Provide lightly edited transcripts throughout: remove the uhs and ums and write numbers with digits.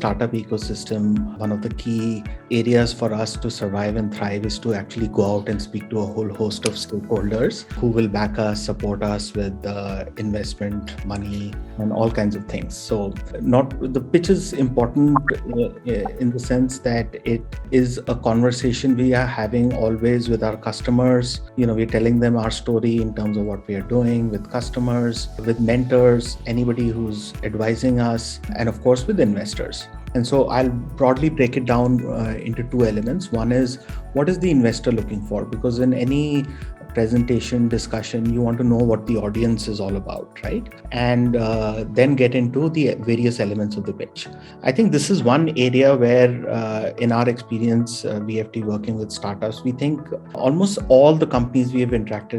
startup ecosystem, one of the key areas for us to survive and thrive is to actually go out and speak to a whole host of stakeholders who will back us, support us with investment, money, and all kinds of things. So the pitch is important in the sense that it is a conversation we are having always with our customers. We're telling them our story in terms of what we are doing with customers, with mentors, anybody who's advising us, and of course with investors. And so I'll broadly break it down into two elements. One is, what is the investor looking for? Because in any presentation, discussion, you want to know what the audience is all about, right? And then get into the various elements of the pitch. I think this is one area where, in our experience, VFT working with startups, we think almost all the companies we have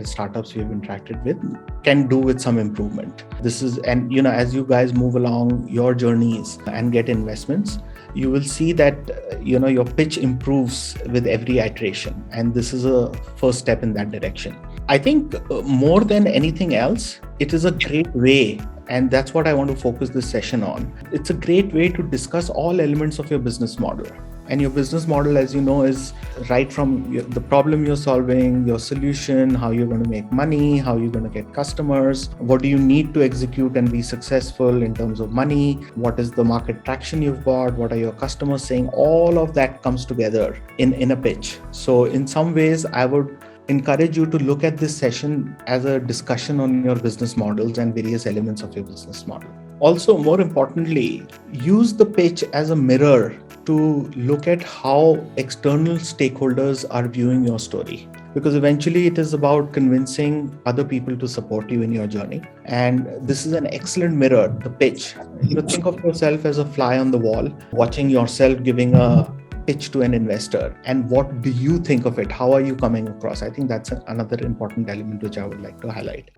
startups we have interacted with, can do with some improvement. As you guys move along your journeys and get investments, you will see that your pitch improves with every iteration, and this is a first step in that direction. I think more than anything else, it is a great way, and that's what I want to focus this session on. It's a great way to discuss all elements of your business model. And your business model, as you know, is right from the problem you're solving, your solution, how you're going to make money, how you're going to get customers, what do you need to execute and be successful in terms of money, what is the market traction you've got, what are your customers saying, all of that comes together in a pitch. So in some ways, I would encourage you to look at this session as a discussion on your business models and various elements of your business model. Also, more importantly, use the pitch as a mirror to look at how external stakeholders are viewing your story. Because eventually it is about convincing other people to support you in your journey. And this is an excellent mirror, the pitch. Think of yourself as a fly on the wall, watching yourself giving a pitch to an investor. And what do you think of it? How are you coming across? I think that's another important element which I would like to highlight.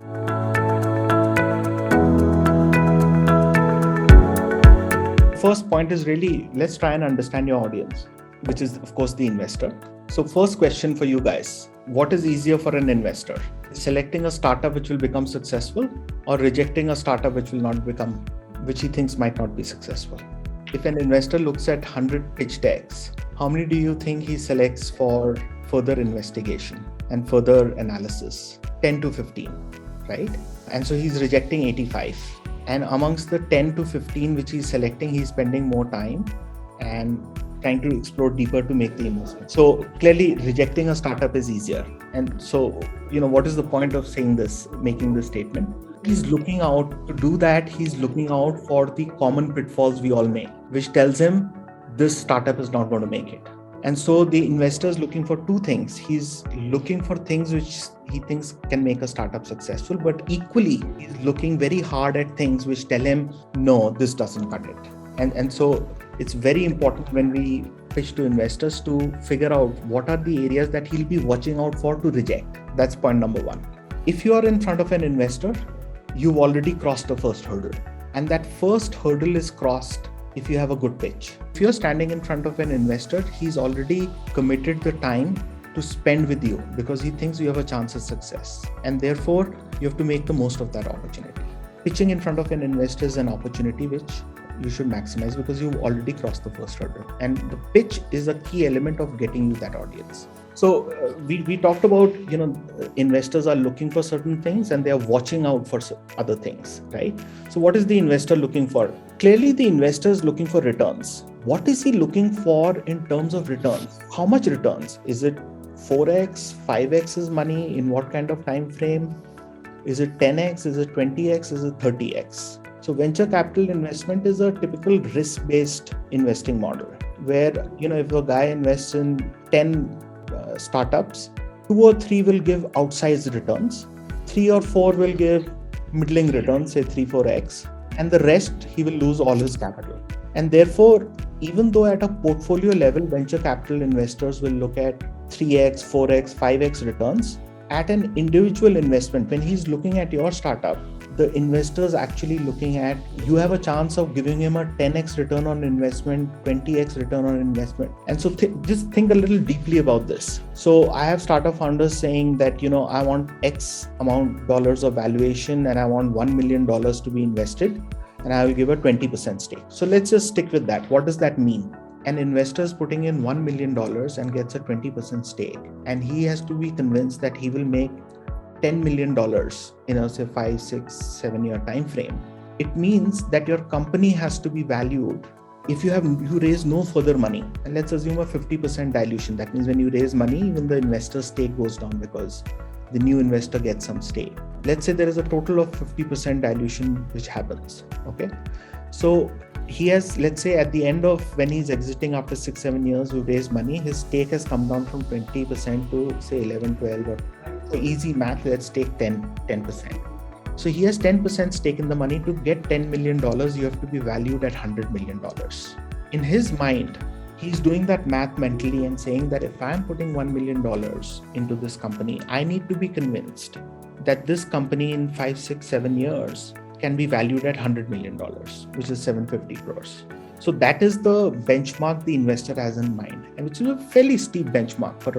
First point is really, let's try and understand your audience, which is of course the investor. So first question for you guys, what is easier for an investor? Selecting a startup which will become successful, or rejecting a startup which he thinks might not be successful? If an investor looks at 100 pitch decks, how many do you think he selects for further investigation and further analysis? 10 to 15, right? And so he's rejecting 85. And amongst the 10 to 15 which he's selecting, he's spending more time and trying to explore deeper to make the investment. So clearly rejecting a startup is easier. And so, what is the point of saying this, making this statement? He's looking out to do that. He's looking out for the common pitfalls we all make, which tells him this startup is not going to make it. And so the investor is looking for two things. He's looking for things which he thinks can make a startup successful, but equally, he's looking very hard at things which tell him, no, this doesn't cut it. And so it's very important when we pitch to investors to figure out what are the areas that he'll be watching out for to reject. That's point number one. If you are in front of an investor, you've already crossed the first hurdle. And that first hurdle is crossed if you have a good pitch. If you're standing in front of an investor, he's already committed the time to spend with you because he thinks you have a chance of success. And therefore, you have to make the most of that opportunity. Pitching in front of an investor is an opportunity which you should maximize because you've already crossed the first hurdle. And the pitch is a key element of getting you that audience. So we talked about, investors are looking for certain things and they are watching out for other things, right? So what is the investor looking for? Clearly, the investor is looking for returns. What is he looking for in terms of returns? How much returns? Is it 4x, 5x is money? In what kind of time frame? Is it 10x? Is it 20x? Is it 30x? So venture capital investment is a typical risk-based investing model where, if a guy invests in 10 startups, 2 or 3 will give outsized returns, 3 or 4 will give middling returns, say 3-4x, and the rest he will lose all his capital. And therefore, even though at a portfolio level, venture capital investors will look at 3x, 4x, 5x returns, at an individual investment, when he's looking at your startup, the investor's actually looking at, you have a chance of giving him a 10x return on investment, 20x return on investment. And so just think a little deeply about this. So I have startup founders saying that, I want X amount dollars of valuation and I want $1 million to be invested. and I will give a 20% stake. So let's just stick with that. What does that mean? An investor is putting in $1 million and gets a 20% stake, and he has to be convinced that he will make $10 million in a say 5, 6, 7 year time frame. It means that your company has to be valued. If you raise no further money, and let's assume a 50% dilution, that means when you raise money, even the investor stake goes down because the new investor gets some stake. Let's say there is a total of 50% dilution which happens. Okay, so he has, let's say at the end of when he's exiting after 6-7 years, we raised money, his stake has come down from 20% to say 11-12, or for easy math, let's take 10%. So he has 10% stake in the money. To get $10 million, you have to be valued at $100 million. In his mind, he's doing that math mentally and saying that if I'm putting $1 million into this company, I need to be convinced that this company in 5, 6, 7 years can be valued at $100 million, which is 750 crores. So that is the benchmark the investor has in mind, and which is a fairly steep benchmark for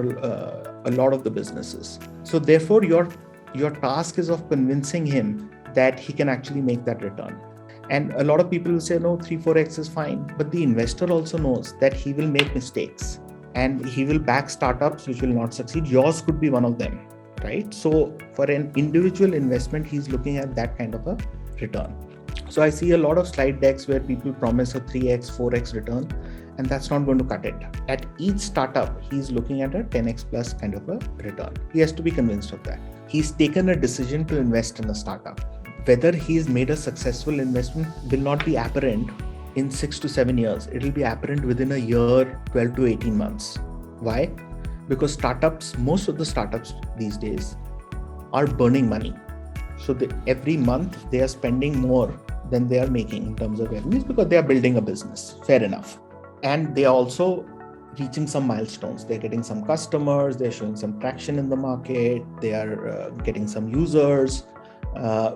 a lot of the businesses. So therefore, your task is of convincing him that he can actually make that return. And a lot of people will say, no, 3-4x is fine. But the investor also knows that he will make mistakes and he will back startups which will not succeed. Yours could be one of them, right? So for an individual investment, he's looking at that kind of a return. So I see a lot of slide decks where people promise a 3x, 4x return, and that's not going to cut it. At each startup, he's looking at a 10x plus kind of a return. He has to be convinced of that. He's taken a decision to invest in a startup. Whether he's made a successful investment will not be apparent in 6 to 7 years. It will be apparent within a year, 12 to 18 months. Why? Because most of the startups these days are burning money. So every month they are spending more than they are making in terms of revenues because they are building a business. Fair enough. And they are also reaching some milestones. They're getting some customers, they're showing some traction in the market, they are getting some users,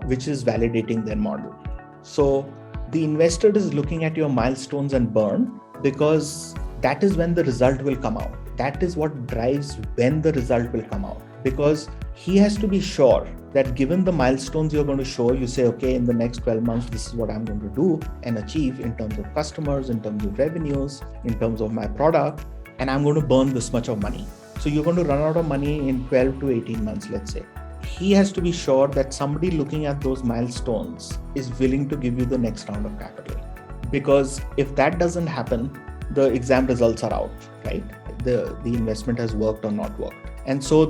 which is validating their model. So the investor is looking at your milestones and burn because that is when the result will come out. That is what drives when the result will come out, because he has to be sure that given the milestones you're going to show, you say, okay, in the next 12 months, this is what I'm going to do and achieve in terms of customers, in terms of revenues, in terms of my product, and I'm going to burn this much of money. So you're going to run out of money in 12 to 18 months, let's say. He has to be sure that somebody looking at those milestones is willing to give you the next round of capital. Because if that doesn't happen, the exam results are out, right? The investment has worked or not worked. And so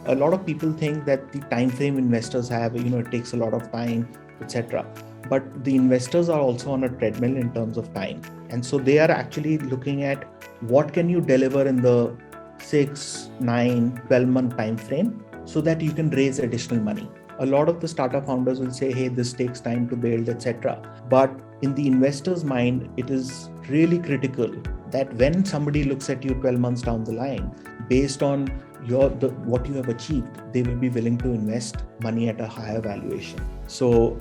a lot of people think that the time frame investors have, it takes a lot of time, etc. But the investors are also on a treadmill in terms of time. And so they are actually looking at what can you deliver in the 6, 9, 12-month time frame so that you can raise additional money. A lot of the startup founders will say, hey, this takes time to build, etc. But in the investor's mind, it is really critical that when somebody looks at you 12 months down the line, based on what you have achieved, they will be willing to invest money at a higher valuation. So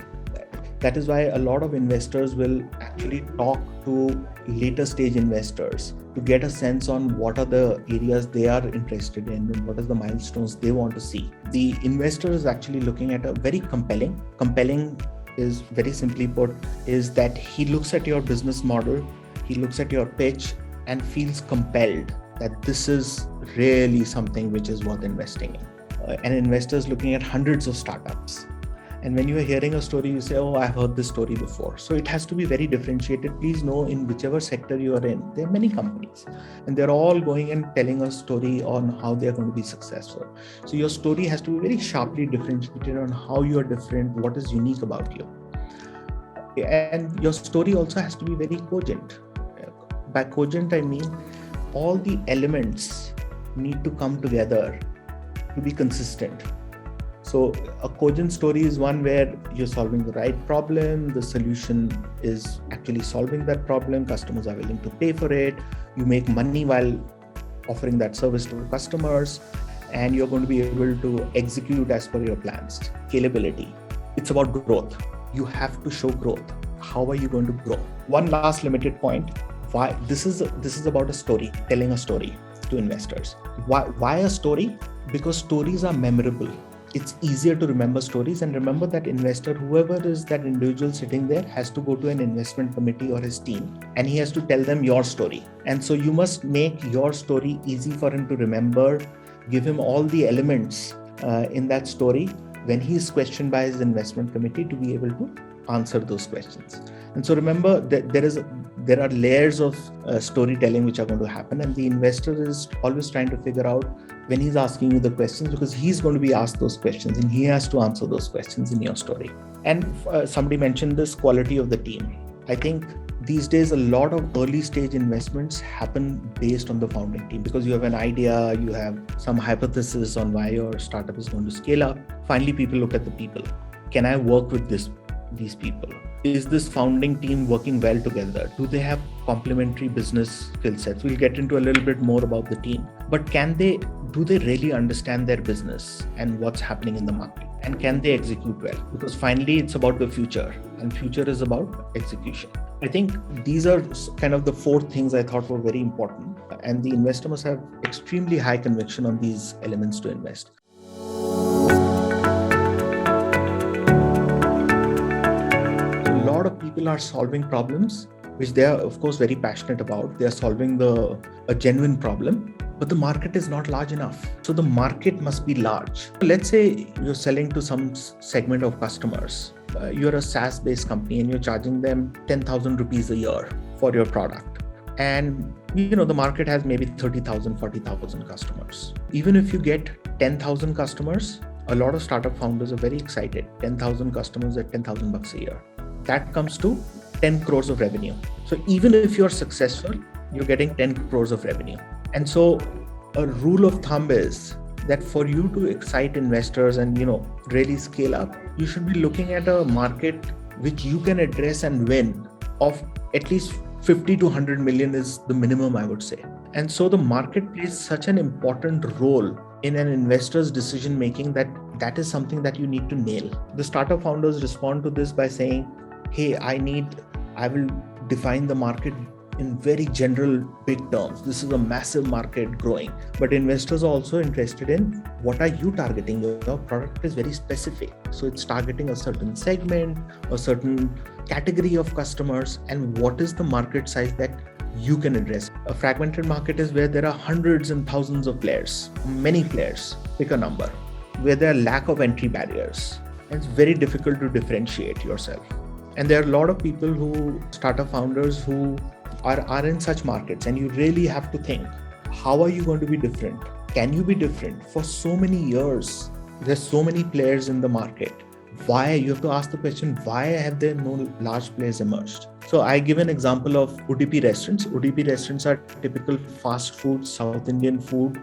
that is why a lot of investors will actually talk to later stage investors to get a sense on what are the areas they are interested in and what are the milestones they want to see. The investor is actually looking at a very compelling is very simply put, is that he looks at your business model, he looks at your pitch and feels compelled that this is really something which is worth investing in. An investor is looking at hundreds of startups. And when you are hearing a story, you say, oh, I've heard this story before. So it has to be very differentiated. Please know, in whichever sector you are in, there are many companies and they're all going and telling a story on how they're going to be successful. So your story has to be very sharply differentiated on how you are different, what is unique about you. And your story also has to be very cogent. By cogent, I mean all the elements need to come together to be consistent. So a cogent story is one where you're solving the right problem, the solution is actually solving that problem, customers are willing to pay for it, you make money while offering that service to customers, and you're going to be able to execute as per your plans. Scalability. It's about growth. You have to show growth. How are you going to grow? One last limited point. Why this is about a story, telling a story to investors. Why a story? Because stories are memorable. it's easier to remember stories. And remember that investor, whoever is that individual sitting there, has to go to an investment committee or his team, and he has to tell them your story. And so you must make your story easy for him to remember, give him all the elements in that story when he is questioned by his investment committee to be able to answer those questions. And so remember that there are layers of storytelling which are going to happen, and the investor is always trying to figure out when he's asking you the questions, because he's going to be asked those questions and he has to answer those questions in your story. And somebody mentioned this quality of the team. I think these days a lot of early stage investments happen based on the founding team, because you have an idea, you have some hypothesis on why your startup is going to scale up. Finally, people look at the people. Can I work with these people? Is this founding team working well together? Do they have complementary business skill sets? We'll get into a little bit more about the team, but do they really understand their business and what's happening in the market? And can they execute well? Because finally, it's about the future, and future is about execution. I think these are kind of the 4 things I thought were very important, and the investor must have extremely high conviction on these elements to invest. A lot of people are solving problems which they are, of course, very passionate about. They are solving a genuine problem, but the market is not large enough. So the market must be large. Let's say you're selling to some segment of customers. You're a SaaS-based company and you're charging them 10,000 rupees a year for your product. And the market has maybe 30,000, 40,000 customers. Even if you get 10,000 customers, a lot of startup founders are very excited. 10,000 customers at 10,000 bucks a year. That comes to 10 crores of revenue. So even if you're successful, you're getting 10 crores of revenue. And so a rule of thumb is that for you to excite investors and, really scale up, you should be looking at a market which you can address and win of at least 50 to 100 million is the minimum, I would say. And so the market plays such an important role in an investor's decision making that is something that you need to nail. The startup founders respond to this by saying, hey, I will define the market in very general big terms. This is a massive market growing, but investors are also interested in what are you targeting? Your product is very specific. So it's targeting a certain segment, a certain category of customers, and what is the market size that you can address. A fragmented market is where there are hundreds and thousands of players, many players, pick a number, where there are lack of entry barriers. And it's very difficult to differentiate yourself. And there are a lot of people startup founders who are in such markets, and you really have to think, how are you going to be different? Can you be different? For so many years, there's so many players in the market. Why? You have to ask the question, why have there no large players emerged? So I give an example of UDP restaurants. UDP restaurants are typical fast food, South Indian food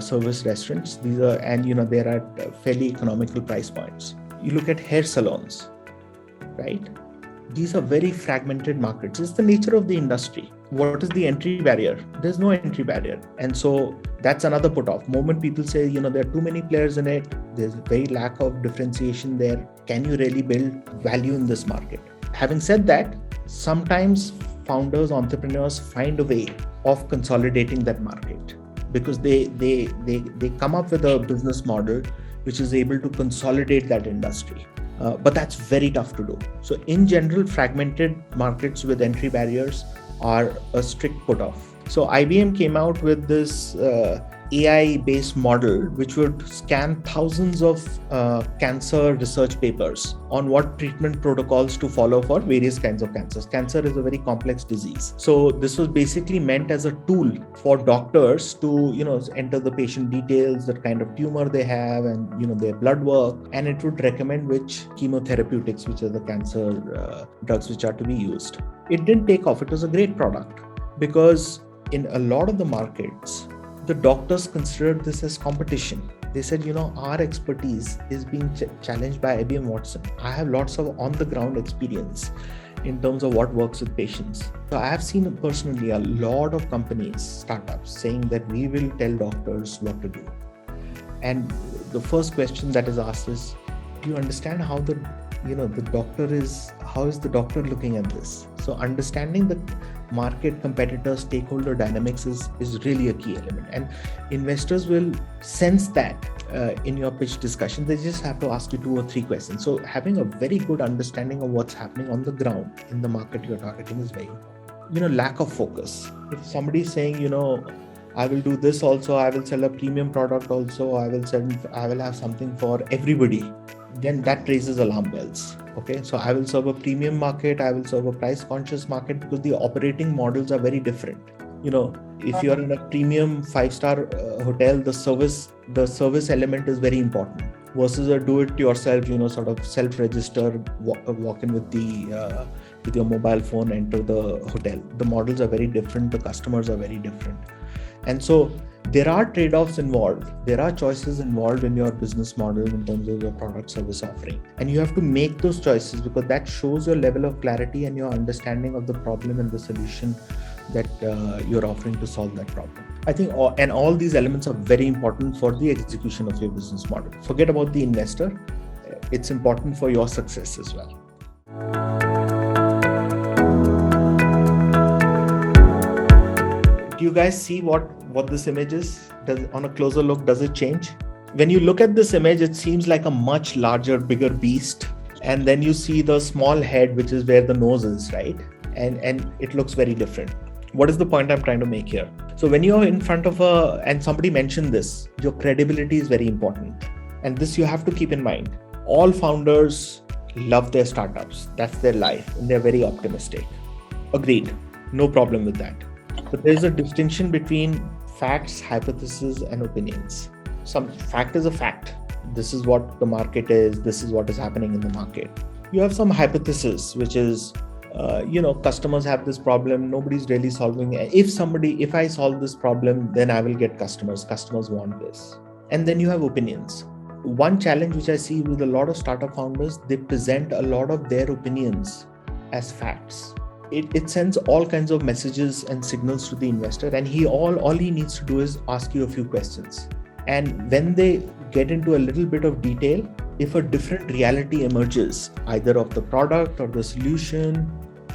service restaurants. These are, and they're at fairly economical price points. You look at hair salons, right? These are very fragmented markets. It's the nature of the industry. What is the entry barrier? There's no entry barrier. And so that's another put off. Moment people say, there are too many players in it. There's a very lack of differentiation there. Can you really build value in this market? Having said that, sometimes founders, entrepreneurs find a way of consolidating that market because they come up with a business model which is able to consolidate that industry. But that's very tough to do. So in general, fragmented markets with entry barriers are a strict put-off. So IBM came out with this AI-based model which would scan thousands of cancer research papers on what treatment protocols to follow for various kinds of cancers. Cancer is a very complex disease. So this was basically meant as a tool for doctors to, enter the patient details, the kind of tumor they have, and, their blood work, and it would recommend which chemotherapeutics, which are the cancer drugs which are to be used. It didn't take off. It was a great product because in a lot of the markets, the doctors considered this as competition. They said, our expertise is being challenged by IBM Watson. I have lots of on-the-ground experience in terms of what works with patients. So I have seen personally a lot of companies, startups, saying that we will tell doctors what to do. And the first question that is asked is, do you understand how how is the doctor looking at this? So understanding the market, competitor, stakeholder dynamics is really a key element. And investors will sense that in your pitch discussion. They just have to ask you 2 or 3 questions. So having a very good understanding of what's happening on the ground in the market you're targeting is very important. Lack of focus. If somebody is saying, I will do this also, I will sell a premium product also, I will have something for everybody, then that raises alarm bells. Okay, so I will serve a premium market, I will serve a price conscious market, because the operating models are very different. If you're in a premium 5-star hotel, the service element is very important versus a do it yourself, sort of self-register, walk in with your mobile phone, enter the hotel. The models are very different, the customers are very different. And so there are trade-offs involved. There are choices involved in your business model in terms of your product service offering. And you have to make those choices, because that shows your level of clarity and your understanding of the problem and the solution that you're offering to solve that problem. I think all these elements are very important for the execution of your business model. Forget about the investor. It's important for your success as well. Do you guys see what this image is? On a closer look, does it change? When you look at this image, it seems like a much larger, bigger beast. And then you see the small head, which is where the nose is, right? And it looks very different. What is the point I'm trying to make here? So when you're in front of and somebody mentioned this, your credibility is very important. And this you have to keep in mind. All founders love their startups. That's their life. And they're very optimistic. Agreed. No problem with that. But there's a distinction between facts, hypotheses, and opinions. Some fact is a fact. This is what the market is. This is what is happening in the market. You have some hypothesis, which is, customers have this problem. Nobody's really solving it. If I solve this problem, then I will get customers. Customers want this. And then you have opinions. One challenge which I see with a lot of startup founders, they present a lot of their opinions as facts. It sends all kinds of messages and signals to the investor, and all he needs to do is ask you a few questions. And when they get into a little bit of detail, if a different reality emerges, either of the product or the solution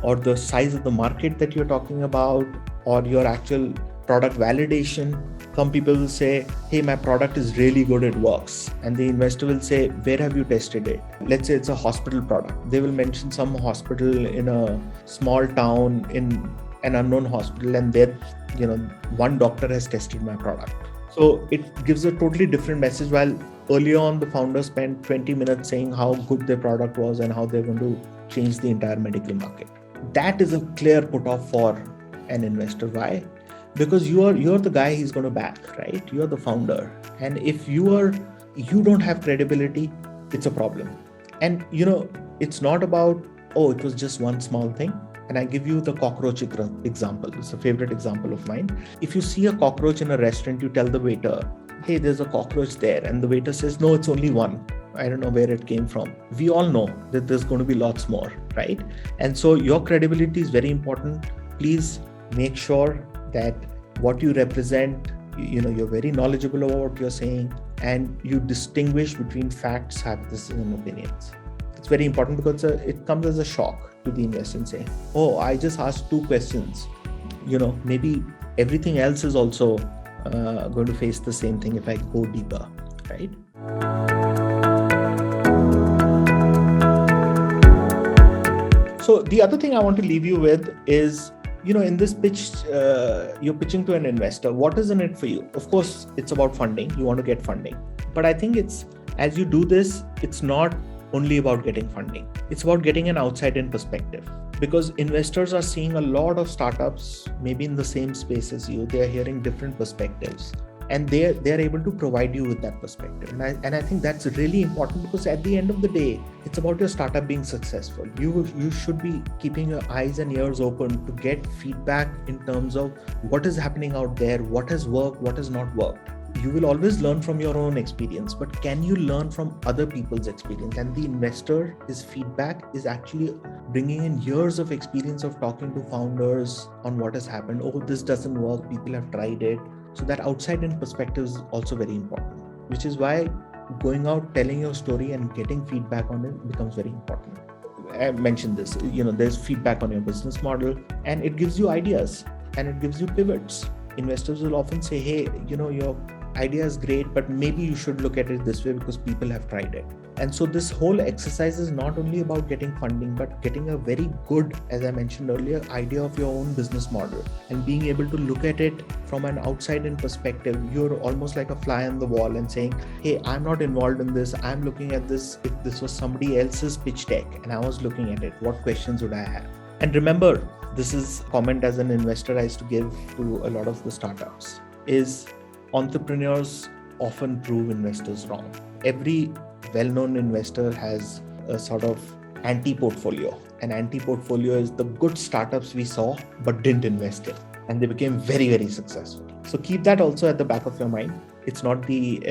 or the size of the market that you're talking about, or your actual product validation, some people will say, hey, my product is really good, it works. And the investor will say, where have you tested it? Let's say it's a hospital product. They will mention some hospital in a small town, in an unknown hospital, and there, one doctor has tested my product. So it gives a totally different message, while earlier on the founder spent 20 minutes saying how good their product was and how they're going to change the entire medical market. That is a clear put off for an investor. Why? Because you're the guy he's going to back, right? You're the founder. And if you don't have credibility, it's a problem. And it's not about, it was just one small thing. And I give you the cockroach example. It's a favorite example of mine. If you see a cockroach in a restaurant, you tell the waiter, hey, there's a cockroach there. And the waiter says, no, it's only one. I don't know where it came from. We all know that there's going to be lots more, right? And so your credibility is very important. Please make sure that what you represent, you're very knowledgeable about what you're saying, and you distinguish between facts, hypotheses, and opinions. It's very important, because it comes as a shock to the investor and say, I just asked 2 questions. Maybe everything else is also going to face the same thing if I go deeper, right? So the other thing I want to leave you with is, in this pitch, you're pitching to an investor. What is in it for you? Of course, it's about funding. You want to get funding. But I think as you do this, it's not only about getting funding. It's about getting an outside-in perspective. Because investors are seeing a lot of startups, maybe in the same space as you. They're hearing different perspectives. And they're able to provide you with that perspective. And I think that's really important, because at the end of the day, it's about your startup being successful. You should be keeping your eyes and ears open to get feedback in terms of what is happening out there, what has worked, what has not worked. You will always learn from your own experience, but can you learn from other people's experience? And the investor, his feedback is actually bringing in years of experience of talking to founders on what has happened. This doesn't work. People have tried it. So that outside-in perspective is also very important, which is why going out, telling your story and getting feedback on it becomes very important. I mentioned this, there's feedback on your business model, and it gives you ideas and it gives you pivots. Investors will often say, hey, your idea is great, but maybe you should look at it this way because people have tried it. And so this whole exercise is not only about getting funding, but getting a very good, as I mentioned earlier, idea of your own business model and being able to look at it from an outside-in perspective. You're almost like a fly on the wall and saying, hey, I'm not involved in this. I'm looking at this. If this was somebody else's pitch deck and I was looking at it, what questions would I have? And remember, this is a comment as an investor I used to give to a lot of the startups, is entrepreneurs often prove investors wrong. Every well-known investor has a sort of anti-portfolio. An anti-portfolio is the good startups we saw but didn't invest in, and they became very, very successful. So keep that also at the back of your mind. It's not the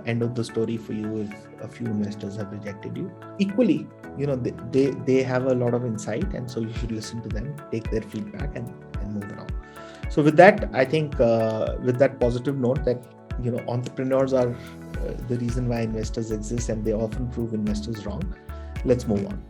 end of the story for you if a few investors have rejected you. Equally, they have a lot of insight, and so you should listen to them, take their feedback, and move around. So with that, I think with that positive note that entrepreneurs are the reason why investors exist, and they often prove investors wrong. Let's move on.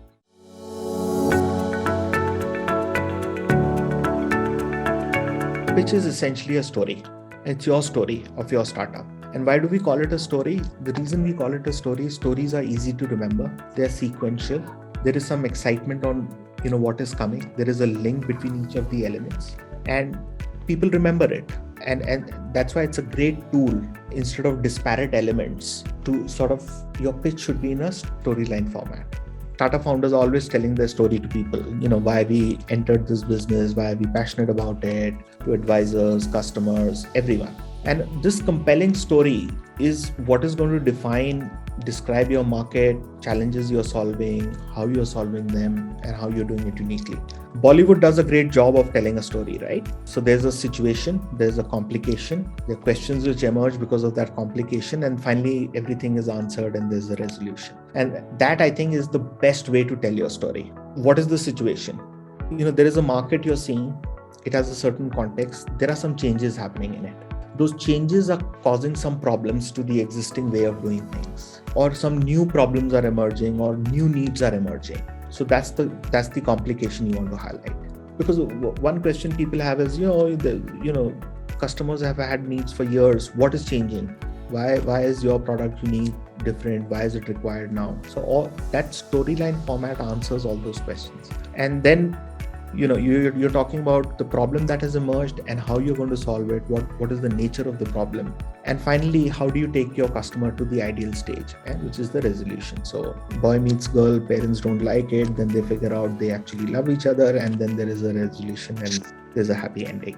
Pitch is essentially a story. It's your story of your startup. And why do we call it a story? The reason we call it a story is stories are easy to remember. They're sequential. There is some excitement on what is coming. There is a link between each of the elements, and people remember it. And that's why it's a great tool instead of disparate elements to sort of, your pitch should be in a storyline format. Startup founders are always telling their story to people, why we entered this business, why are we passionate about it, to advisors, customers, everyone. And this compelling story is what is going to describe your market, challenges you're solving, how you're solving them, and how you're doing it uniquely. Bollywood does a great job of telling a story, right? So there's a situation, there's a complication, there are questions which emerge because of that complication, and finally everything is answered and there's a resolution. And that, I think, is the best way to tell your story. What is the situation? There is a market you're seeing, it has a certain context, there are some changes happening in it. Those changes are causing some problems to the existing way of doing things, or some new problems are emerging, or new needs are emerging. So that's the complication you want to highlight. Because one question people have is, customers have had needs for years. What is changing? Why is your product unique, different? Why is it required now? So all that storyline format answers all those questions. And then you're talking about the problem that has emerged and how you're going to solve it, what is the nature of the problem, and finally, how do you take your customer to the ideal stage, which is the resolution. So boy meets girl, parents don't like it, then they figure out they actually love each other, and then there is a resolution and there's a happy ending.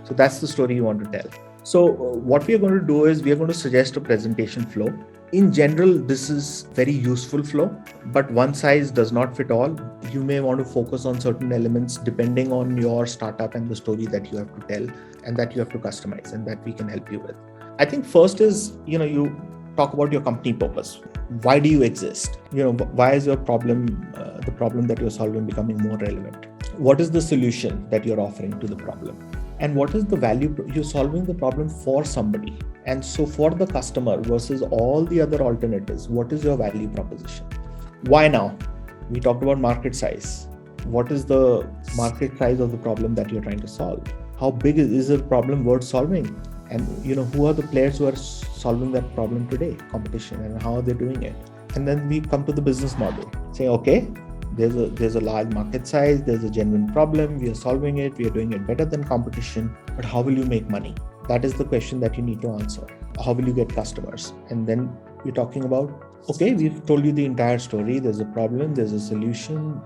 So that's the story you want to tell. So what we are going to do is we are going to suggest a presentation flow. In general, this is very useful flow, but one size does not fit all. You may want to focus on certain elements depending on your startup and the story that you have to tell and that you have to customize, and that we can help you with. I think first is, you talk about your company purpose. Why do you exist? Why is your problem, the problem that you're solving, becoming more relevant? What is the solution that you're offering to the problem? And what is the value? You're solving the problem for somebody. And so for the customer versus all the other alternatives, what is your value proposition? Why now? We talked about market size. What is the market size of the problem that you're trying to solve? How big is the problem worth solving? And who are the players who are solving that problem today? Competition, and how are they doing it? And then we come to the business model, saying, okay, there's a large market size, there's a genuine problem, we are solving it, we are doing it better than competition, but how will you make money? That is the question that you need to answer. How will you get customers? And then we're talking about, okay, we've told you the entire story. There's a problem, there's a solution,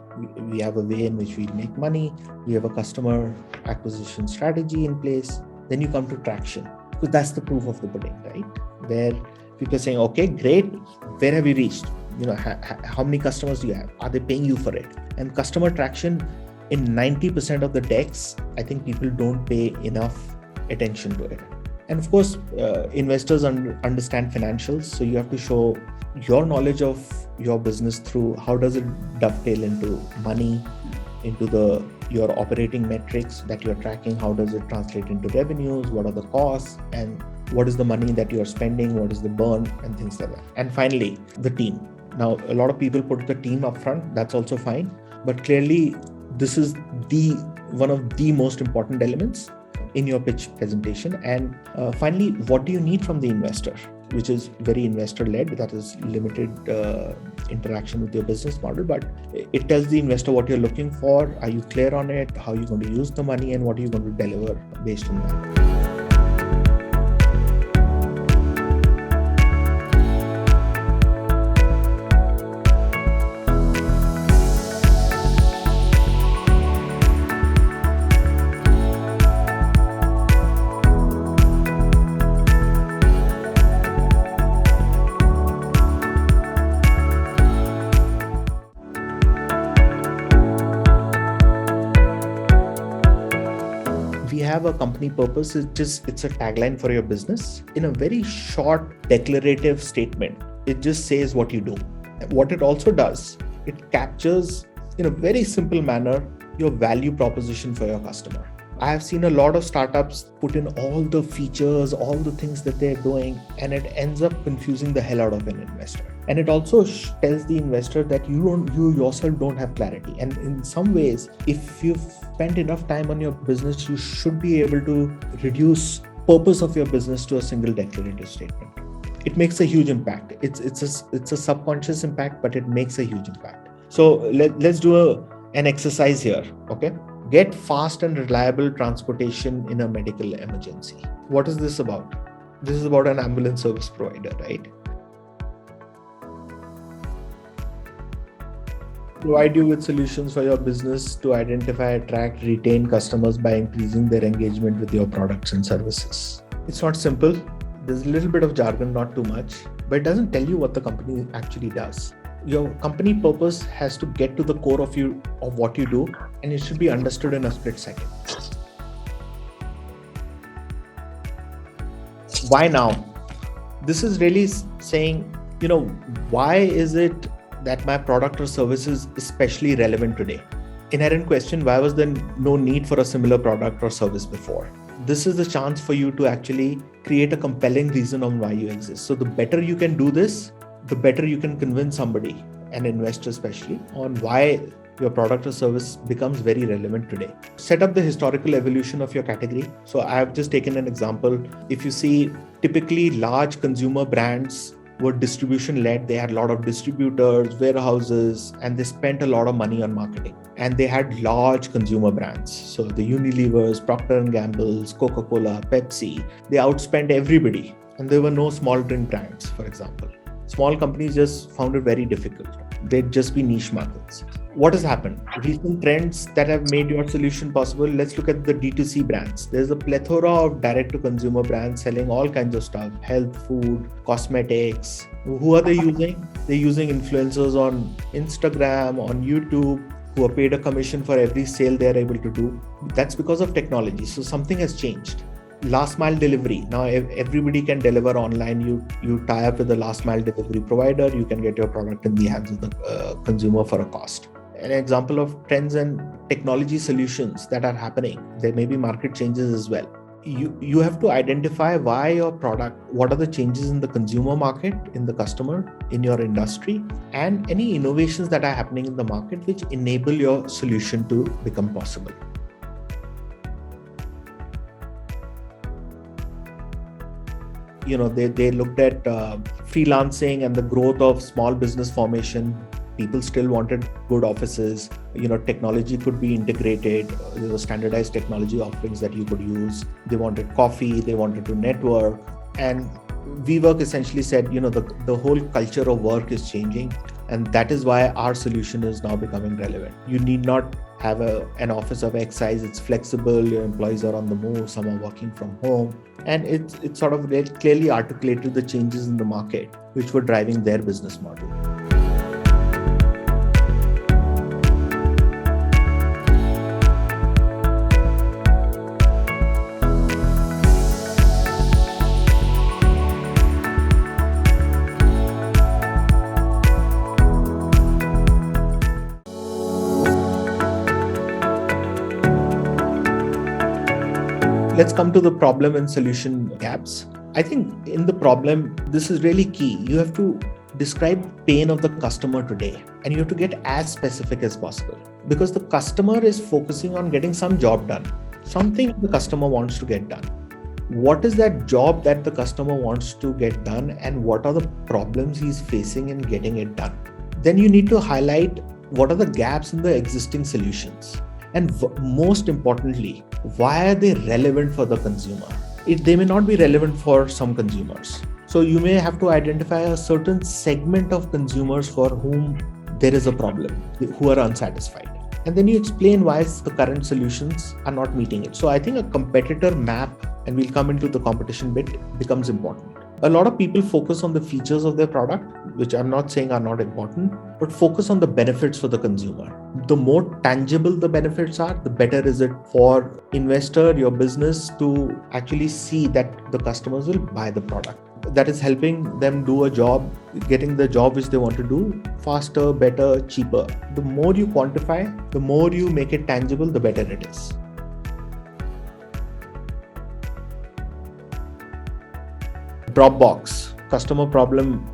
we have a way in which we make money, we have a customer acquisition strategy in place. Then you come to traction. So that's the proof of the pudding, right? Where people are saying, okay, great, where have you reached? How many customers do you have? Are they paying you for it? And customer traction, in 90% of the decks, I think people don't pay enough attention to it. And of course, investors understand financials. So you have to show your knowledge of your business through how does it dovetail into money, into your operating metrics that you're tracking, how does it translate into revenues, what are the costs, and what is the money that you're spending, what is the burn, and things like that. And finally, the team. Now, a lot of people put the team up front. That's also fine. But clearly, this is one of the most important elements in your pitch presentation. And finally, what do you need from the investor, which is very investor-led, that is limited interaction with your business model, but it tells the investor what you're looking for. Are you clear on it? How are you going to use the money, and what are you going to deliver based on that? We have a company purpose. It's a tagline for your business. In a very short declarative statement, it just says what you do. What it also does, it captures in a very simple manner your value proposition for your customer. I have seen a lot of startups put in all the features, all the things that they're doing, and it ends up confusing the hell out of an investor. And it also tells the investor that you yourself don't have clarity. And in some ways, if you've spent enough time on your business, you should be able to reduce purpose of your business to a single declarative statement. It makes a huge impact. It's a subconscious impact, but it makes a huge impact. So let's do an exercise here. Okay. Get fast and reliable transportation in a medical emergency. What is this about? This is about an ambulance service provider, right? Provide you with solutions for your business to identify, attract, retain customers by increasing their engagement with your products and services. It's not simple. There's a little bit of jargon, not too much, but it doesn't tell you what the company actually does. Your company purpose has to get to the core of what you do, and it should be understood in a split second. Why now? This is really saying, why is it that my product or service is especially relevant today? Inherent question, why was there no need for a similar product or service before? This is the chance for you to actually create a compelling reason on why you exist. So the better you can do this, the better you can convince somebody, an investor especially, on why your product or service becomes very relevant today. Set up the historical evolution of your category. So I have just taken an example. If you see, typically large consumer brands were distribution-led. They had a lot of distributors, warehouses, and they spent a lot of money on marketing. And they had large consumer brands. So the Unilevers, Procter & Gamble's, Coca-Cola, Pepsi, they outspent everybody. And there were no small drink brands, for example. Small companies just found it very difficult. They'd just be niche markets. What has happened? Recent trends that have made your solution possible. Let's look at the D2C brands. There's a plethora of direct-to-consumer brands selling all kinds of stuff, health, food, cosmetics. Who are they using? They're using influencers on Instagram, on YouTube, who are paid a commission for every sale they're able to do. That's because of technology. So something has changed. Last mile delivery. Now everybody can deliver online. You tie up with a last mile delivery provider. You can get your product in the hands of the consumer for a cost. An example of trends and technology solutions that are happening. There may be market changes as well. You have to identify why your product, what are the changes in the consumer market, in the customer, in your industry, and any innovations that are happening in the market which enable your solution to become possible. They looked at freelancing and the growth of small business formation. People still wanted good offices. Technology could be integrated. There were standardized technology offerings that you could use. They wanted coffee. They wanted to network. And WeWork essentially said, the whole culture of work is changing. And that is why our solution is now becoming relevant. You need not have an office of X size. It's flexible. Your employees are on the move. Some are working from home. And it sort of clearly articulated the changes in the market, which were driving their business model. Let's come to the problem and solution gaps. I think in the problem, this is really key. You have to describe pain of the customer today, and you have to get as specific as possible. Because the customer is focusing on getting some job done, something the customer wants to get done. What is that job that the customer wants to get done, and what are the problems he's facing in getting it done? Then you need to highlight what are the gaps in the existing solutions. And most importantly, why are they relevant for the consumer? They may not be relevant for some consumers. So you may have to identify a certain segment of consumers for whom there is a problem, who are unsatisfied. And then you explain why the current solutions are not meeting it. So I think a competitor map, and we'll come into the competition bit, becomes important. A lot of people focus on the features of their product, which I'm not saying are not important, but focus on the benefits for the consumer. The more tangible the benefits are, the better is it for investor, your business, to actually see that the customers will buy the product. That is helping them do a job, getting the job which they want to do faster, better, cheaper. The more you quantify, the more you make it tangible, the better it is. Dropbox, customer problem.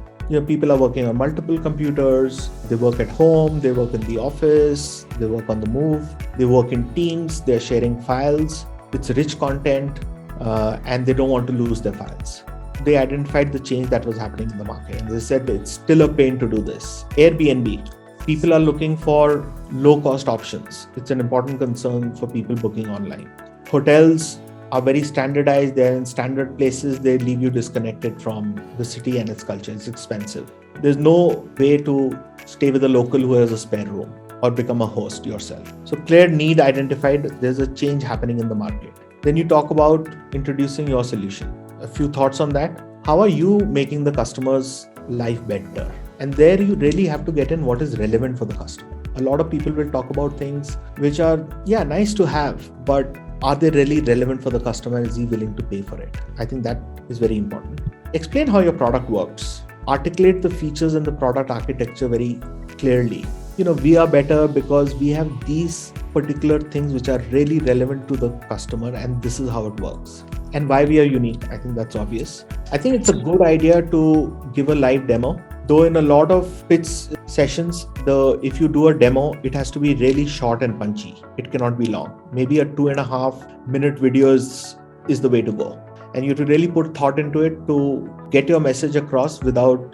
People are working on multiple computers. They work at home, they work in the office, they work on the move, they work in teams, they're sharing files. It's rich content, and they don't want to lose their files. They identified the change that was happening in the market, and they said it's still a pain to do this. Airbnb, people are looking for low-cost options. It's an important concern for people booking online. Hotels are very standardized. They're in standard places. They leave you disconnected from the city and its culture. It's expensive. There's no way to stay with a local who has a spare room or become a host yourself. So clear need identified. There's a change happening in the market. Then you talk about introducing your solution. A few thoughts on that. How are you making the customer's life better? And there you really have to get in what is relevant for the customer. A lot of people will talk about things which are, nice to have, but are they really relevant for the customer? Is he willing to pay for it? I think that is very important. Explain how your product works. Articulate the features and the product architecture very clearly. We are better because we have these particular things which are really relevant to the customer, and this is how it works. And why we are unique, I think that's obvious. I think it's a good idea to give a live demo. Though in a lot of pitch sessions, if you do a demo, it has to be really short and punchy. It cannot be long. Maybe a 2.5 minute video is the way to go. And you have to really put thought into it to get your message across without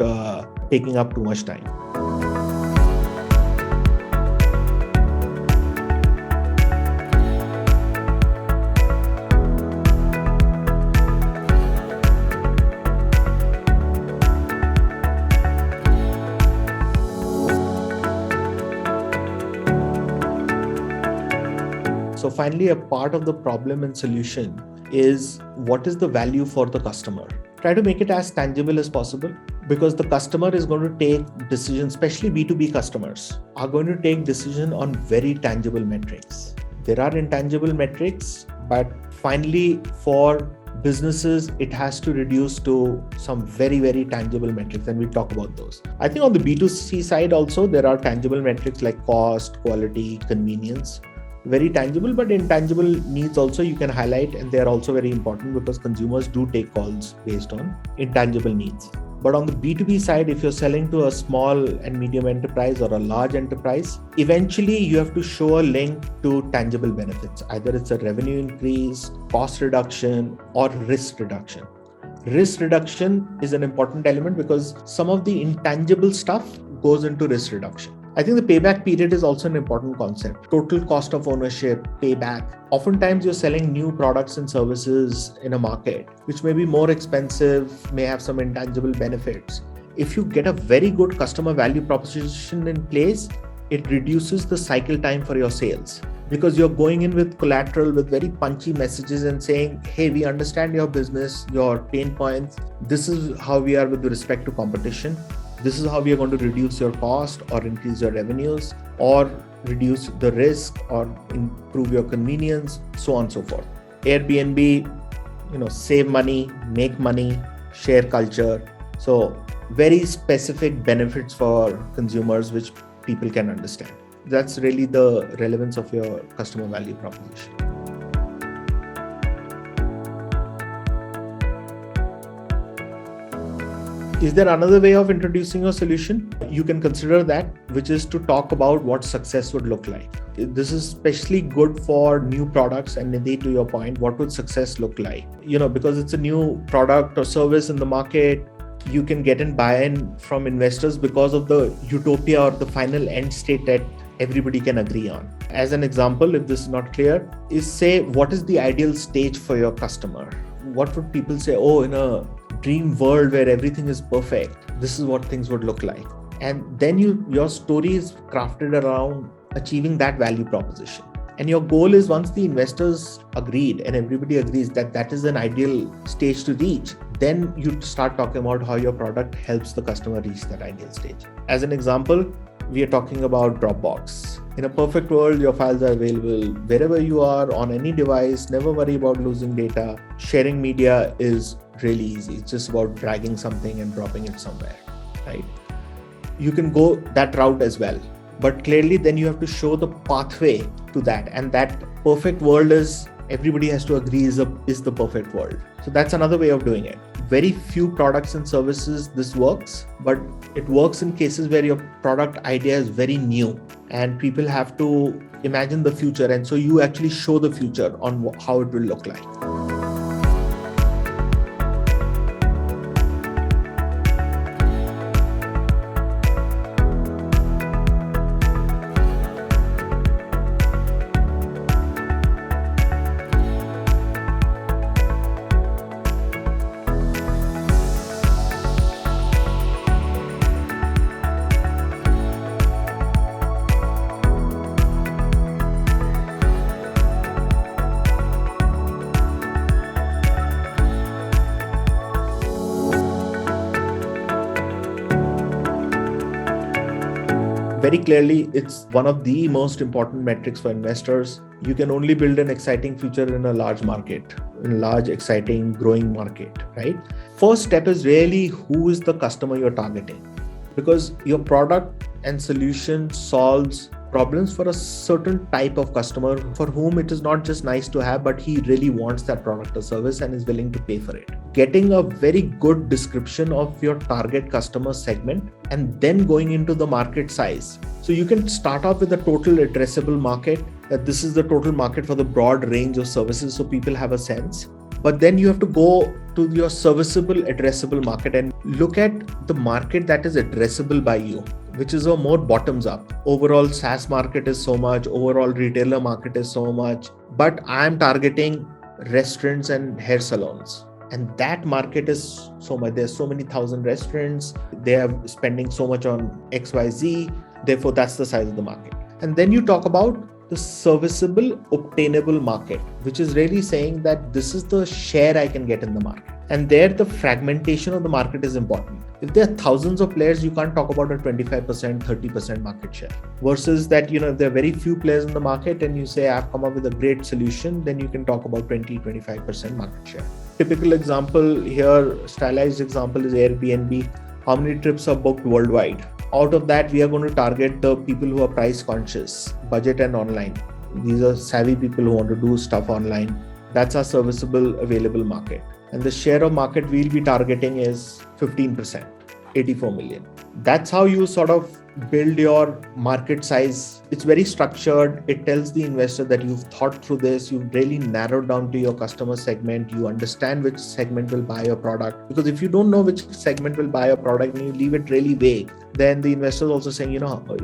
taking up too much time. So finally, a part of the problem and solution is what is the value for the customer. Try to make it as tangible as possible, because the customer is going to take decisions, especially B2B customers, are going to take decision on very tangible metrics. There are intangible metrics, but finally for businesses, it has to reduce to some very, very tangible metrics, and we'll talk about those. I think on the B2C side also, there are tangible metrics like cost, quality, convenience. Very tangible, but intangible needs also you can highlight, and they are also very important because consumers do take calls based on intangible needs. But on the B2B side, if you're selling to a small and medium enterprise or a large enterprise, eventually you have to show a link to tangible benefits. Either it's a revenue increase, cost reduction, or risk reduction. Risk reduction is an important element because some of the intangible stuff goes into risk reduction. I think the payback period is also an important concept. Total cost of ownership, payback. Oftentimes you're selling new products and services in a market, which may be more expensive, may have some intangible benefits. If you get a very good customer value proposition in place, it reduces the cycle time for your sales, because you're going in with collateral, with very punchy messages and saying, hey, we understand your business, your pain points. This is how we are with respect to competition. This is how we are going to reduce your cost or increase your revenues or reduce the risk or improve your convenience, so on and so forth. Airbnb, save money, make money, share culture. So very specific benefits for consumers, which people can understand. That's really the relevance of your customer value proposition. Is there another way of introducing a solution? You can consider that, which is to talk about what success would look like. this is especially good for new products. And Nidhi, to your point, what would success look like? Because it's a new product or service in the market, you can get in buy-in from investors because of the utopia or the final end state that everybody can agree on. As an example, if this is not clear, is say, what is the ideal stage for your customer? What would people say? Oh, in a dream world where everything is perfect, this is what things would look like. And then your story is crafted around achieving that value proposition. And your goal is, once the investors agreed and everybody agrees that that is an ideal stage to reach, then you start talking about how your product helps the customer reach that ideal stage. As an example, we are talking about Dropbox. In a perfect world, your files are available wherever you are, on any device. Never worry about losing data. Sharing media is really easy. It's just about dragging something and dropping it somewhere, right? You can go that route as well. But clearly, then you have to show the pathway to that. And that perfect world is, everybody has to agree is the perfect world. So that's another way of doing it. Very few products and services this works, but it works in cases where your product idea is very new and people have to imagine the future. And so you actually show the future on how it will look like. Very clearly, it's one of the most important metrics for investors. You can only build an exciting future in a large market, in a large, exciting, growing market, right? First step is really, who is the customer you're targeting? Because your product and solution solves problems for a certain type of customer for whom it is not just nice to have, but he really wants that product or service and is willing to pay for it. Getting a very good description of your target customer segment and then going into the market size. So you can start off with a total addressable market, that this is the total market for the broad range of services, so people have a sense. But then you have to go to your serviceable addressable market and look at the market that is addressable by you, which is a more bottoms up. Overall SaaS market is so much, overall retailer market is so much, but I'm targeting restaurants and hair salons. And that market is so much. There's so many thousand restaurants. They are spending so much on XYZ. Therefore, that's the size of the market. And then you talk about the serviceable, obtainable market, which is really saying that this is the share I can get in the market. And there, the fragmentation of the market is important. If there are thousands of players, you can't talk about a 25%, 30% market share. Versus that, if there are very few players in the market and you say, I've come up with a great solution, then you can talk about 20, 25% market share. Typical example here, stylized example, is Airbnb. How many trips are booked worldwide? Out of that, we are going to target the people who are price conscious, budget and online. These are savvy people who want to do stuff online. That's our serviceable available market. And the share of market we'll be targeting is 15%, 84 million. That's how you sort of build your market size. It's very structured. It tells the investor that you've thought through this. You've really narrowed down to your customer segment. You understand which segment will buy your product. Because if you don't know which segment will buy your product and you leave it really vague, then the investor is also saying,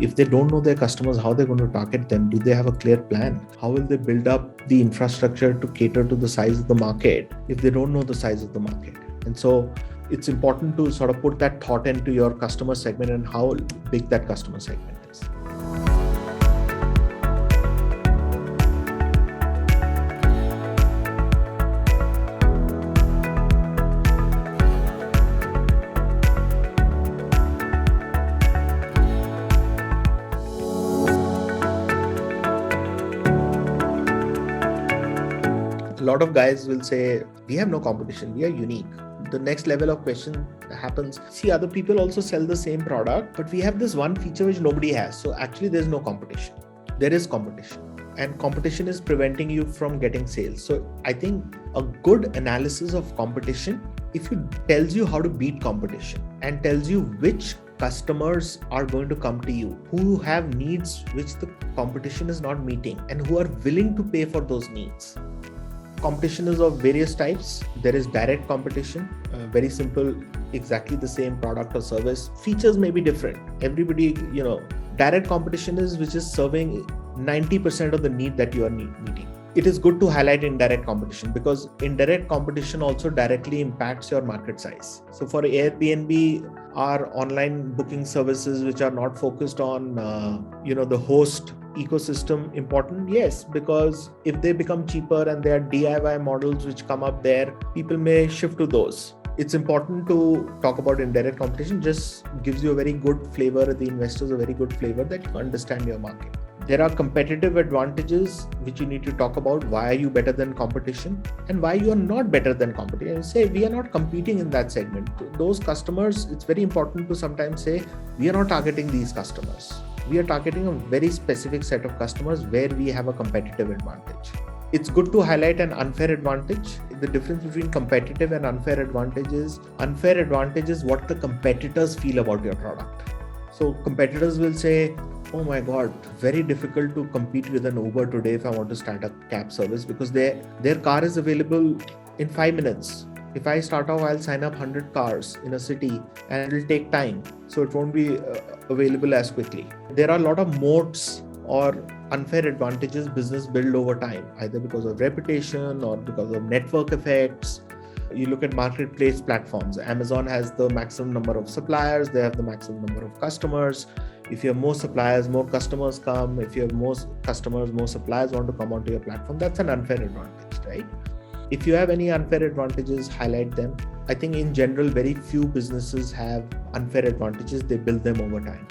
if they don't know their customers, how they're going to target them? Do they have a clear plan? How will they build up the infrastructure to cater to the size of the market if they don't know the size of the market? And so it's important to sort of put that thought into your customer segment and how big that customer segment is. A lot of guys will say, we have no competition, we are unique. The next level of question happens, see, other people also sell the same product, but we have this one feature which nobody has. So actually there's no competition. There is competition, and competition is preventing you from getting sales. So I think a good analysis of competition, if it tells you how to beat competition and tells you which customers are going to come to you who have needs which the competition is not meeting and who are willing to pay for those needs. Competition is of various types. There is direct competition, very simple, exactly the same product or service. Features may be different. Everybody, direct competition is which is serving 90% of the need that you are meeting. It is good to highlight indirect competition because indirect competition also directly impacts your market size. So for Airbnb, our online booking services which are not focused on, the host ecosystem important? Yes, because if they become cheaper and there are DIY models which come up there, people may shift to those. It's important to talk about indirect competition, just gives you a very good flavor, the investors a very good flavor that you understand your market. There are competitive advantages which you need to talk about. Why are you better than competition and why you are not better than competition? And say we are not competing in that segment. Those customers, it's very important to sometimes say we are not targeting these customers. We are targeting a very specific set of customers where we have a competitive advantage. It's good to highlight an unfair advantage. The difference between competitive and unfair advantage is what the competitors feel about your product. So competitors will say, oh my God, very difficult to compete with an Uber today if I want to start a cab service because their car is available in 5 minutes. If I start off, I'll sign up 100 cars in a city and it'll take time. So it won't be available as quickly. There are a lot of moats or unfair advantages business build over time, either because of reputation or because of network effects. You look at marketplace platforms. Amazon has the maximum number of suppliers. They have the maximum number of customers. If you have more suppliers, more customers come. If you have more customers, more suppliers want to come onto your platform. That's an unfair advantage, right? If you have any unfair advantages, highlight them. I think in general, very few businesses have unfair advantages. They build them over time.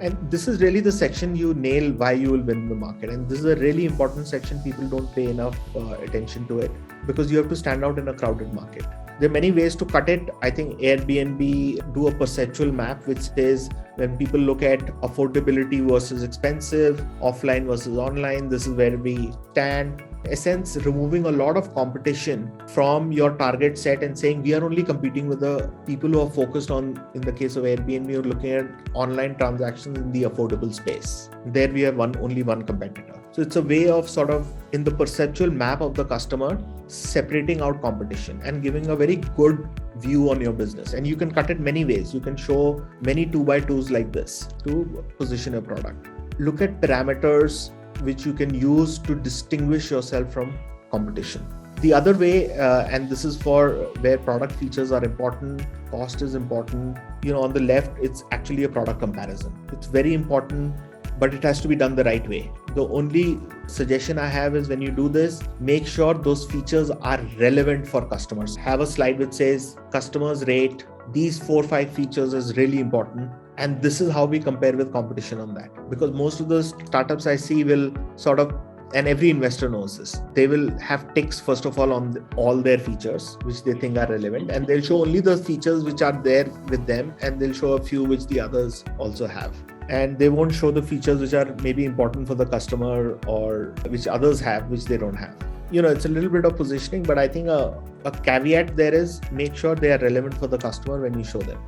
And this is really the section you nail why you will win the market. And this is a really important section. People don't pay enough attention to it because you have to stand out in a crowded market. There are many ways to cut it. I think Airbnb do a perceptual map which says when people look at affordability versus expensive, offline versus online, this is where we stand. Essence, removing a lot of competition from your target set and saying we are only competing with the people who are focused on, in the case of Airbnb, you're looking at online transactions in the affordable space. There we have only one competitor. So it's a way of sort of, in the perceptual map of the customer, separating out competition and giving a very good view on your business. And you can cut it many ways. You can show many 2x2s like this to position a product. Look at parameters which you can use to distinguish yourself from competition. The other way, and this is for where product features are important, cost is important. On the left, it's actually a product comparison. It's very important, but it has to be done the right way. The only suggestion I have is when you do this, make sure those features are relevant for customers. Have a slide which says customers rate these 4 or 5 features is really important. And this is how we compare with competition on that. Because most of the startups I see will sort of, and every investor knows this, they will have ticks first of all on all their features, which they think are relevant. And they'll show only the features which are there with them. And they'll show a few which the others also have. And they won't show the features which are maybe important for the customer or which others have, which they don't have. It's a little bit of positioning, but I think a caveat there is make sure they are relevant for the customer when you show them.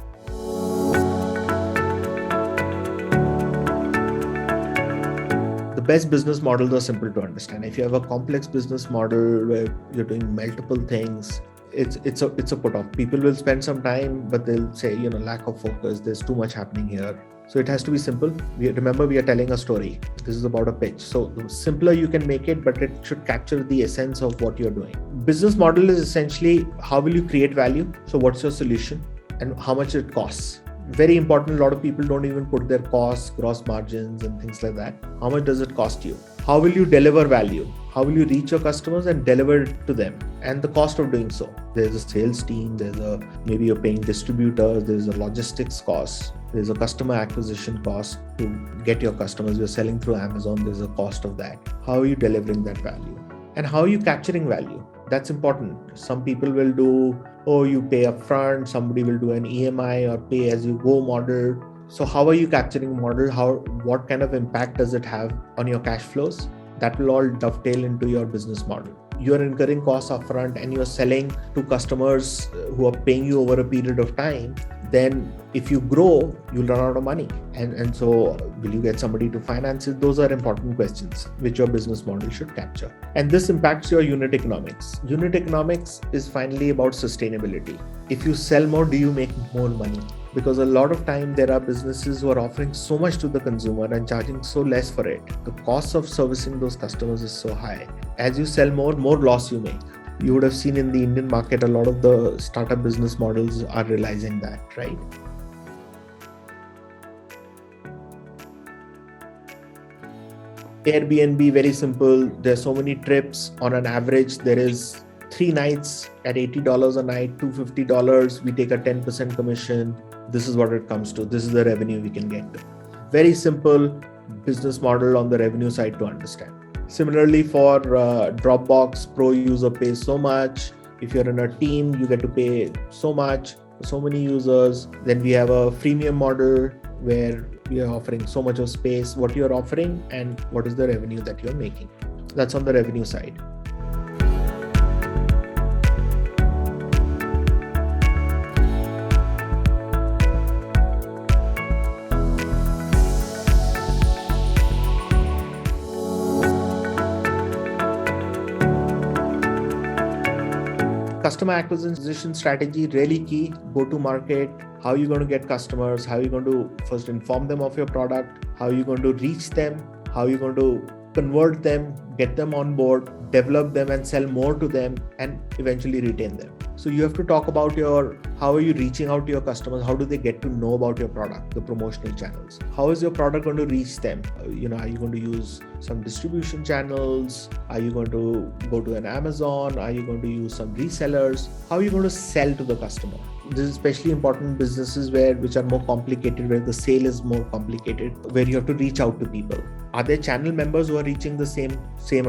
The best business models are simple to understand. If you have a complex business model where you're doing multiple things, it's a put off. People will spend some time, but they'll say, lack of focus, there's too much happening here. So it has to be simple. Remember, we are telling a story. This is about a pitch. So the simpler you can make it, but it should capture the essence of what you're doing. Business model is essentially how will you create value? So what's your solution and how much it costs? Very important. A lot of people don't even put their costs, gross margins and things like that. How much does it cost you? How will you deliver value? How will you reach your customers and deliver it to them? And the cost of doing so. There's a sales team, maybe you're paying distributors, there's a logistics cost, there's a customer acquisition cost to get your customers. You're selling through Amazon, there's a cost of that. How are you delivering that value? And how are you capturing value? That's important. Some people will do, you pay upfront, somebody will do an EMI or pay as you go model. So how are you capturing model? What kind of impact does it have on your cash flows? That will all dovetail into your business model. You're incurring costs upfront and you're selling to customers who are paying you over a period of time. then if you grow, you'll run out of money. And so will you get somebody to finance it? Those are important questions which your business model should capture. And this impacts your unit economics. Unit economics is finally about sustainability. If you sell more, do you make more money? Because a lot of time there are businesses who are offering so much to the consumer and charging so less for it. The cost of servicing those customers is so high. As you sell more loss you make. You would have seen in the Indian market, a lot of the startup business models are realizing that, right? Airbnb, very simple. There's so many trips. On an average, there is 3 nights at $80 a night, $250. We take a 10% commission. This is what it comes to. This is the revenue we can get to. Very simple business model on the revenue side to understand. Similarly, for Dropbox, pro user pays so much. If you're in a team, you get to pay so much for so many users. Then we have a freemium model where we are offering so much of space, what you're offering and what is the revenue that you're making. That's on the revenue side. Customer acquisition strategy, really key. Go to market. How are you going to get customers? How are you going to first inform them of your product? How are you going to reach them? How are you going to convert them, get them on board, develop them and sell more to them and eventually retain them? So you have to talk about how are you reaching out to your customers? How do they get to know about your product, the promotional channels? How is your product going to reach them? Are you going to use some distribution channels? Are you going to go to an Amazon? Are you going to use some resellers? How are you going to sell to the customer? This is especially important in businesses which are more complicated, where the sale is more complicated, where you have to reach out to people. Are there channel members who are reaching the same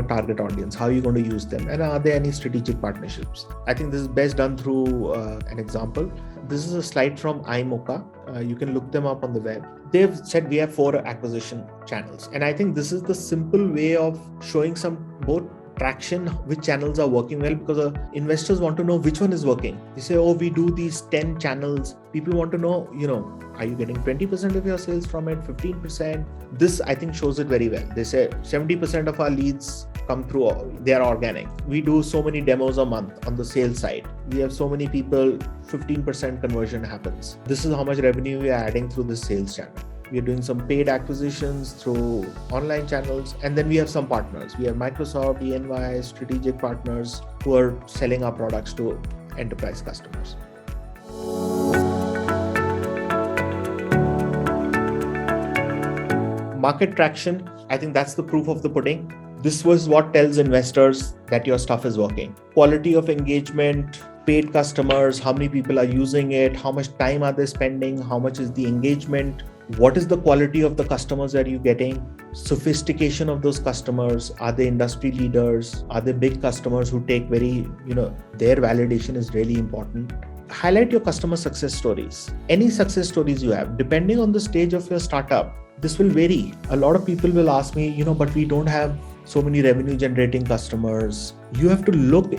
target audience? How are you going to use them? And are there any strategic partnerships? I think this is best done through an example. This is a slide from iMocha. You can look them up on the web. They've said we have 4 acquisition channels. And I think this is the simple way of showing both traction, which channels are working well, because investors want to know which one is working. They say, oh, we do these 10 channels. People want to know, are you getting 20% of your sales from it, 15%? This, I think, shows it very well. They say 70% of our leads come through, they are organic. We do so many demos a month on the sales side. We have so many people, 15% conversion happens. This is how much revenue we are adding through the sales channel. We are doing some paid acquisitions through online channels. And then we have some partners. We have Microsoft, EY, strategic partners who are selling our products to enterprise customers. Market traction, I think that's the proof of the pudding. This was what tells investors that your stuff is working. Quality of engagement, paid customers, how many people are using it, how much time are they spending, how much is the engagement, what is the quality of the customers that you're getting, sophistication of those customers, are they industry leaders, are they big customers who take their validation is really important. Highlight your customer success stories. Any success stories you have, depending on the stage of your startup, this will vary. A lot of people will ask me, but we don't have so many revenue generating customers. You have to look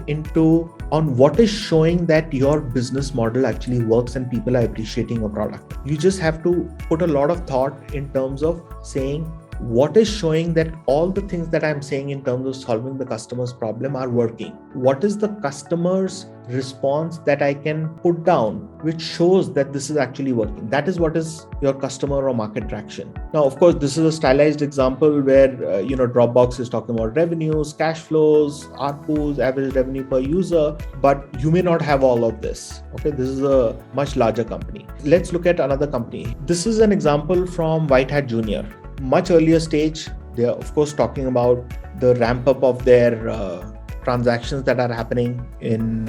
on what is showing that your business model actually works and people are appreciating a product. You just have to put a lot of thought in terms of saying, what is showing that all the things that I'm saying in terms of solving the customer's problem are working? What is the customer's response that I can put down, which shows that this is actually working? That is what is your customer or market traction. Now, of course, this is a stylized example where, Dropbox is talking about revenues, cash flows, ARPUs, average revenue per user, but you may not have all of this. Okay, this is a much larger company. Let's look at another company. This is an example from White Hat Junior. Much earlier stage, they are of course talking about the ramp up of their transactions that are happening in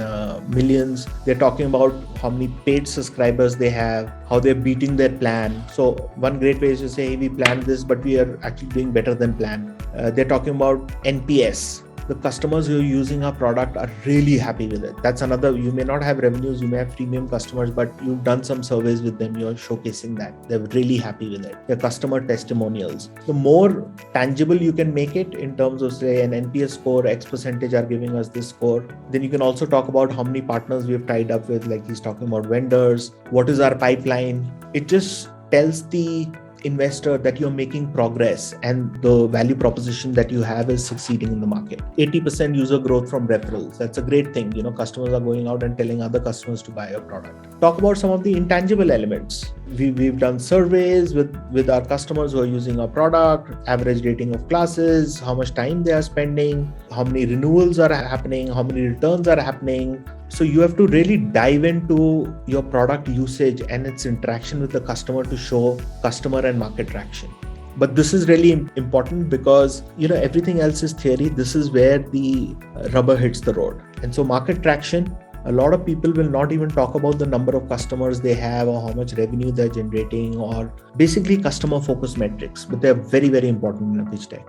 millions. They're talking about how many paid subscribers they have, how they're beating their plan. So one great way is to say, hey, we planned this, but we are actually doing better than planned. They're talking about NPS. the customers who are using our product are really happy with it. That's another, you may not have revenues, you may have freemium customers, but you've done some surveys with them, you're showcasing that. They're really happy with it. Your customer testimonials. The more tangible you can make it in terms of, say, an NPS score, X percentage are giving us this score. Then you can also talk about how many partners we have tied up with, like he's talking about vendors, what is our pipeline. It just tells the investor that you're making progress and the value proposition that you have is succeeding in the market. 80% user growth from referrals. That's a great thing. Customers are going out and telling other customers to buy your product. Talk about some of the intangible elements. We've done surveys with our customers who are using our product, average rating of classes, how much time they are spending, how many renewals are happening, how many returns are happening. So you have to really dive into your product usage and its interaction with the customer to show customer and market traction. But this is really important because, everything else is theory. This is where the rubber hits the road. And so market traction, a lot of people will not even talk about the number of customers they have or how much revenue they're generating or basically customer focus metrics, but they're very, very important in a pitch deck.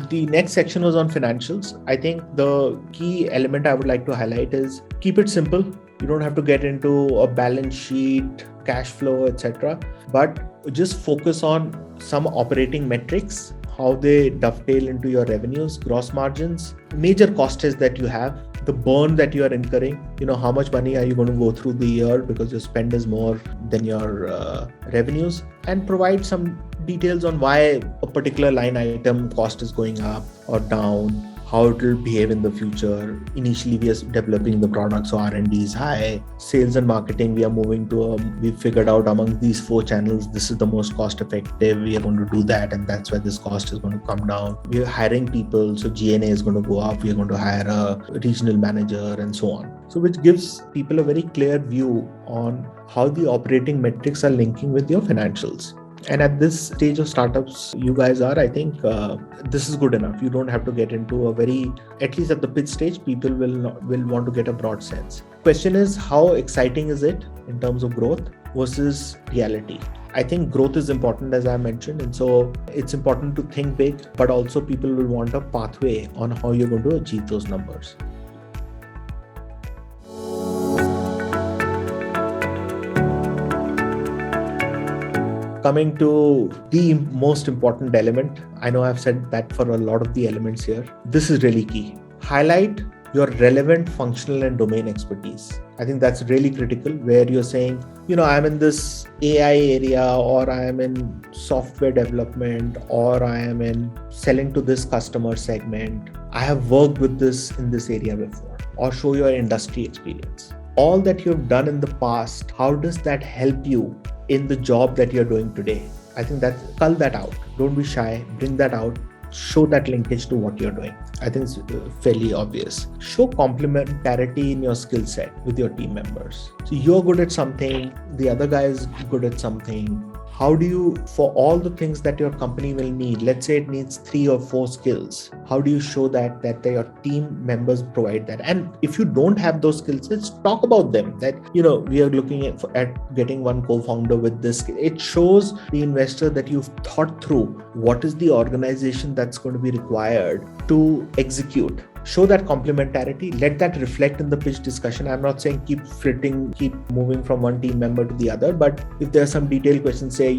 The next section was on financials. I think the key element I would like to highlight is keep it simple. You don't have to get into a balance sheet, cash flow, etc. But just focus on some operating metrics, how they dovetail into your revenues, gross margins, major costs that you have, the burn that you are incurring, how much money are you going to go through the year because your spend is more than your revenues, and provide some details on why a particular line item cost is going up or down, how it will behave in the future. Initially, we are developing the product, so R&D is high. Sales and marketing, we are moving to we figured out among these 4 channels, this is the most cost effective. We are going to do that, and that's why this cost is going to come down. We are hiring people, so G&A is going to go up. We are going to hire a regional manager and so on. So which gives people a very clear view on how the operating metrics are linking with your financials. And at this stage of startups, you guys are, I think this is good enough. You don't have to get into at least at the pitch stage, people will want to get a broad sense. Question is, how exciting is it in terms of growth versus reality? I think growth is important, as I mentioned. And so it's important to think big, but also people will want a pathway on how you're going to achieve those numbers. Coming to the most important element, I know I've said that for a lot of the elements here. This is really key. Highlight your relevant functional and domain expertise. I think that's really critical, where you're saying, I'm in this AI area, or I am in software development, or I am in selling to this customer segment. I have worked with this in this area before, or show your industry experience. All that you've done in the past, how does that help you in the job that you're doing today? I think cull that out. Don't be shy. Bring that out. Show that linkage to what you're doing. I think it's fairly obvious. Show complementarity in your skill set with your team members. So you're good at something, the other guy is good at something. How do you, for all the things that your company will need, let's say it needs 3 or 4 skills, how do you show that your team members provide that? And if you don't have those skill sets, talk about them. That, we are looking at getting one co-founder with this. It shows the investor that you've thought through what is the organization that's going to be required to execute. Show that complementarity, let that reflect in the pitch discussion. I'm not saying keep moving from one team member to the other, but if there are some detailed questions, say,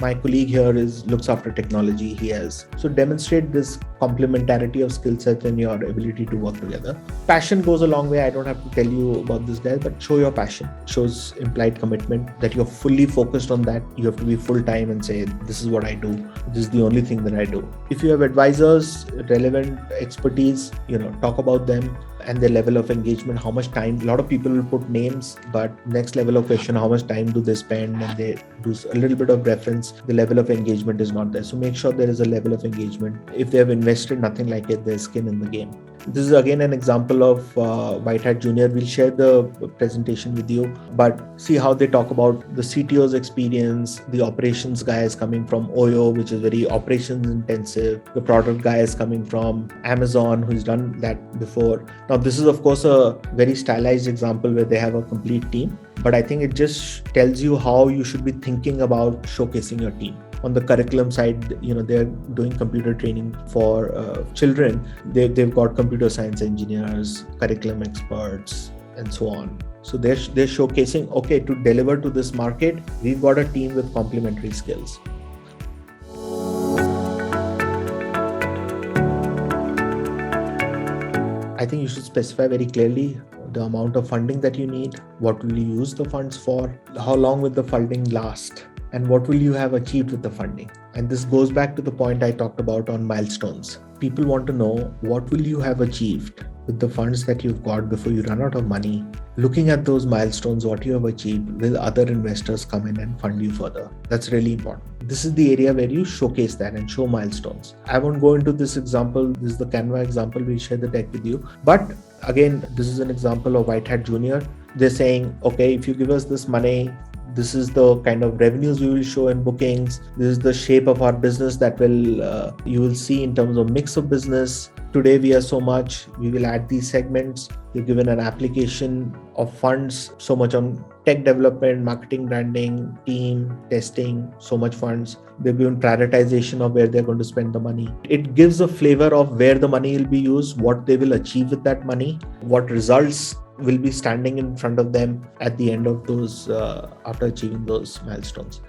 my colleague here looks after technology, he has. So demonstrate this complementarity of skill sets and your ability to work together. Passion goes a long way. I don't have to tell you about this guy, but show your passion. Shows implied commitment, that you're fully focused on that. You have to be full time and say, this is what I do. This is the only thing that I do. If you have advisors, relevant expertise, talk about them and their level of engagement, how much time. A lot of people will put names, but next level of question, how much time do they spend? And they do a little bit of reference. The level of engagement is not there. So make sure there is a level of engagement. If they have invested nothing like it, there's skin in the game. This is again an example of White Hat Junior. We'll share the presentation with you, but see how they talk about the CTO's experience. The operations guy is coming from Oyo, which is very operations intensive. The product guy is coming from Amazon, who's done that before. Now, this is of course a very stylized example where they have a complete team, but I think it just tells you how you should be thinking about showcasing your team. On the curriculum side, they're doing computer training for children. They've got computer science engineers, curriculum experts, and so on. So they're showcasing, okay, to deliver to this market, we've got a team with complementary skills. I think you should specify very clearly the amount of funding that you need, what will you use the funds for, how long will the funding last, and what will you have achieved with the funding. And this goes back to the point I talked about on milestones. People want to know, what will you have achieved with the funds that you've got before you run out of money? Looking at those milestones, what you have achieved, will other investors come in and fund you further? That's really important. This is the area where you showcase that and show milestones. I won't go into this example. This is the Canva example. We'll share the deck with you. But again, this is an example of White Hat Junior. They're saying, okay, if you give us this money, this is the kind of revenues we will show in bookings. This is the shape of our business that you will see in terms of mix of business. Today we are so much, we will add these segments. You're given an application of funds, so much on tech development, marketing, branding, team, testing, so much funds. They've given prioritization of where they're going to spend the money. It gives a flavor of where the money will be used, what they will achieve with that money, what results will be standing in front of them at the end of those, after achieving those milestones.